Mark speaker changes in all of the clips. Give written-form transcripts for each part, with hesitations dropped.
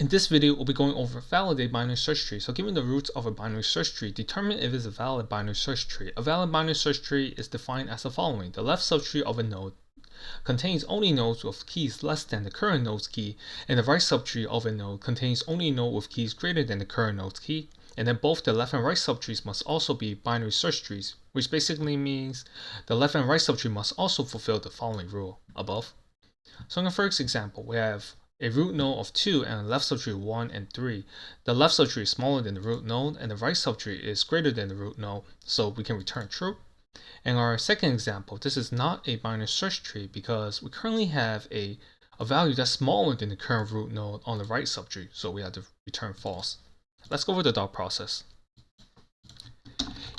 Speaker 1: In this video, we'll be going over validate binary search tree. So given the roots of a binary search tree, determine if it's a valid binary search tree. A valid binary search tree is defined as the following. The left subtree of a node contains only nodes with keys less than the current node's key, and the right subtree of a node contains only a node with keys greater than the current node's key. And then both the left and right subtrees must also be binary search trees, which basically means the left and right subtree must also fulfill the following rule above. So in the first example, we have a root node of 2 and a left subtree 1 and 3. The left subtree is smaller than the root node and the right subtree is greater than the root node, so we can return true. In our second example, this is not a binary search tree because we currently have a value that's smaller than the current root node on the right subtree, so we have to return false. Let's go over the dot process.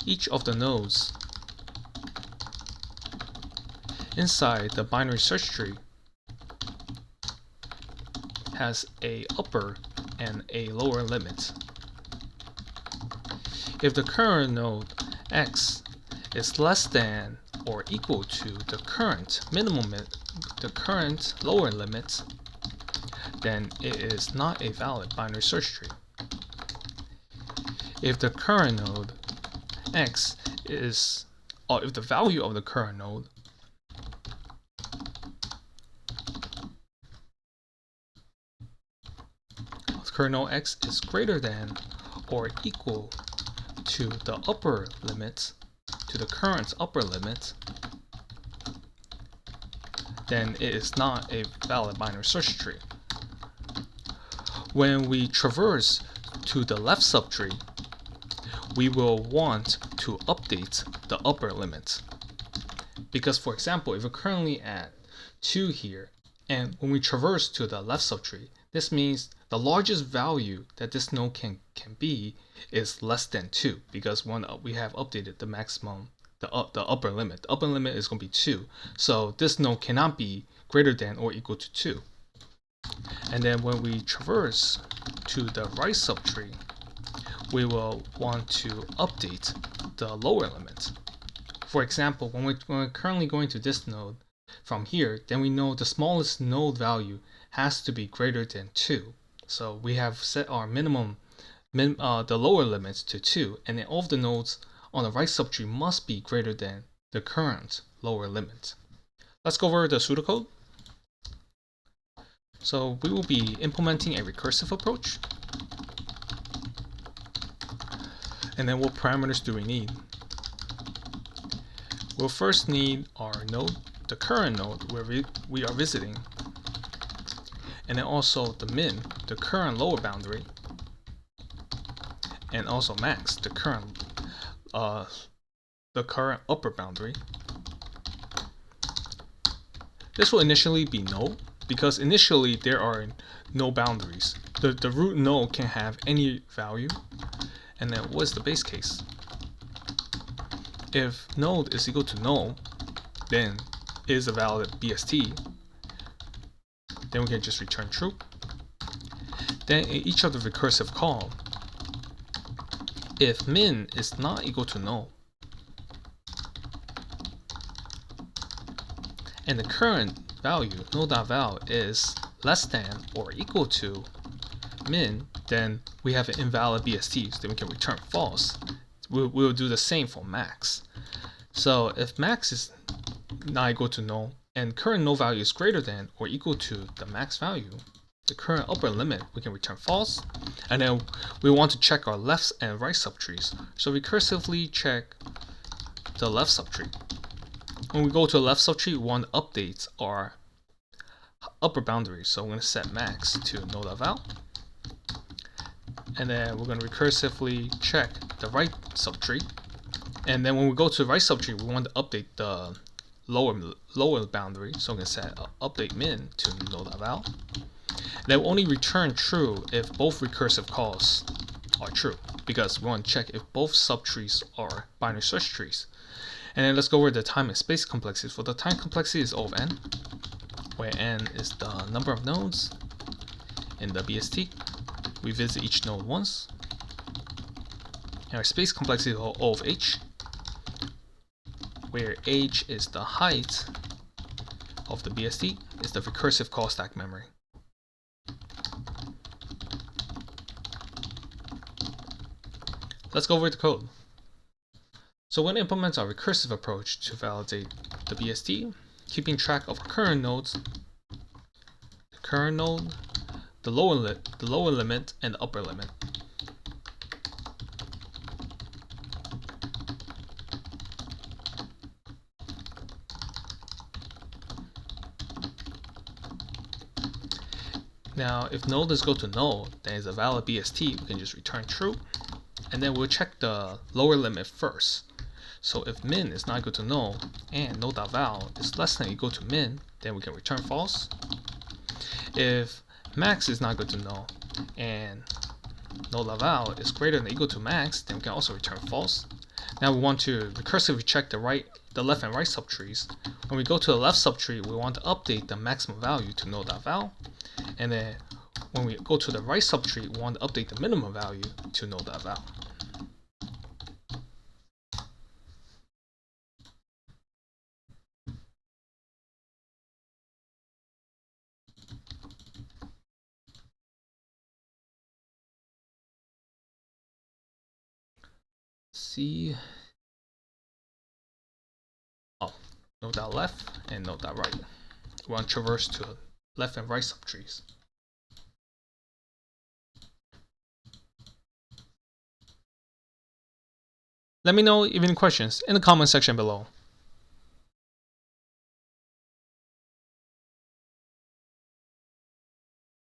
Speaker 1: Each of the nodes inside the binary search tree has a upper and a lower limit. If the current node x is less than or equal to the current lower limit, then it is not a valid binary search tree. If the current node x is, or if the value of the current node x is greater than or equal to the upper limit, to the current upper limit, then it is not a valid binary search tree. When we traverse to the left subtree, we will want to update the upper limit. Because for example, if we're currently at 2 here, and when we traverse to the left subtree, this means the largest value that this node can be is less than 2, because when we have updated the maximum, the upper limit. The upper limit is going to be 2, so this node cannot be greater than or equal to 2. And then when we traverse to the right subtree, we will want to update the lower limit. For example, when we're currently going to this node from here, then we know the smallest node value has to be greater than 2. So we have set our minimum, the lower limit to 2, and then all of the nodes on the right subtree must be greater than the current lower limit. Let's go over the pseudocode. So we will be implementing a recursive approach. And then what parameters do we need? We'll first need our node, the current node where we are visiting, and then also the min, the current lower boundary, and also max, the current upper boundary. This will initially be null because initially there are no boundaries. The root node can have any value. And then what is the base case? If node is equal to null, then it is a valid BST. Then we can just return true. Then in each of the recursive call, if min is not equal to null, and the current value, null.val, is less than or equal to min, then we have an invalid BST, so then we can return false. We'll do the same for max. So if max is not equal to null and current null value is greater than or equal to the max value, the current upper limit, we can return false. And then we want to check our left and right subtrees. So recursively check the left subtree. When we go to the left subtree, we want to update our upper boundary. So I'm going to set max to null.val. And then we're going to recursively check the right subtree. And then when we go to the right subtree, we want to update the lower boundary. So I'm going to set update min to null.val. Then we'll only return true if both recursive calls are true, because we want to check if both subtrees are binary search trees. And then let's go over the time and space complexities. For the time complexity is O of n, where n is the number of nodes in the BST. We visit each node once. And our space complexity is O of h, where h is the height of the BST, is the recursive call stack memory. let's go over the code. So we're going to implement our recursive approach to validate the BST, keeping track of current nodes, the current node, the lower limit, and the upper limit. Now, if node is equal to null, then it's a valid BST, we can just return true. And then we'll check the lower limit first. So if min is not equal to null and node.val is less than or equal to min, then we can return false. If max is not equal to null and node.val is greater than or equal to max, then we can also return false. Now we want to recursively check the left and right subtrees. When we go to the left subtree, we want to update the maximum value to node.val. And then when we go to the right subtree, we want to update the minimum value to node.val. See, node.left and node.right. We want to traverse to left and right subtrees. Let me know if you have any questions in the comment section below.